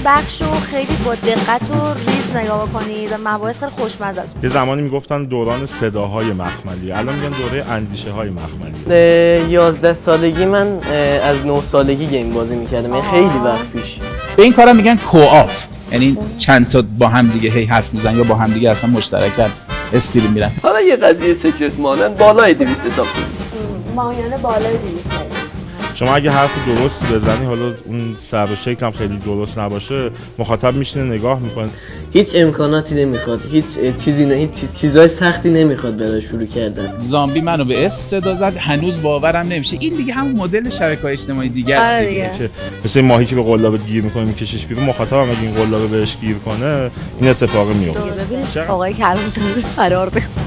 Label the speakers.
Speaker 1: بخش رو خیلی با دقت و ریز نگاه بکنید و مباحث خیلی خوشمزه است.
Speaker 2: یه زمانی میگفتن دوران صداهای مخملی، الان میگن دوره اندیشه های مخملی.
Speaker 3: 11 سالگی من از 9 سالگی گیم بازی میکردم، یعنی خیلی وقت پیش.
Speaker 4: به این کارا میگن کوآپ، یعنی چند تا با هم دیگه هی حرف میزنن یا با هم دیگه اصلا مشترکاً استریم میرن.
Speaker 3: حالا یه قضیه سکرت مانند بالای 200 حساب کنید.
Speaker 1: ماهیانه بالای 200.
Speaker 2: شما اگه حرف درستی بزنی، حالا اون سر و شکل هم خیلی درست نباشه، مخاطب میشینه نگاه میکنه.
Speaker 3: هیچ امکاناتی نمیخواد، هیچ چیزای سختی نمیخواد برای شروع کردن.
Speaker 4: زامبی منو به اسم صدا زد، هنوز باورم نمیشه. این دیگه همون مدل شبکه‌های اجتماعی دیگه است دیگه.
Speaker 2: که مثل این ماهی که به قلابه گیر میکنه میکشش بیرون، مخاطب هم اگه این قلابه بهش گیر کنه این اتفاق میفته.
Speaker 1: ببین آقای که الان فرار بکنه.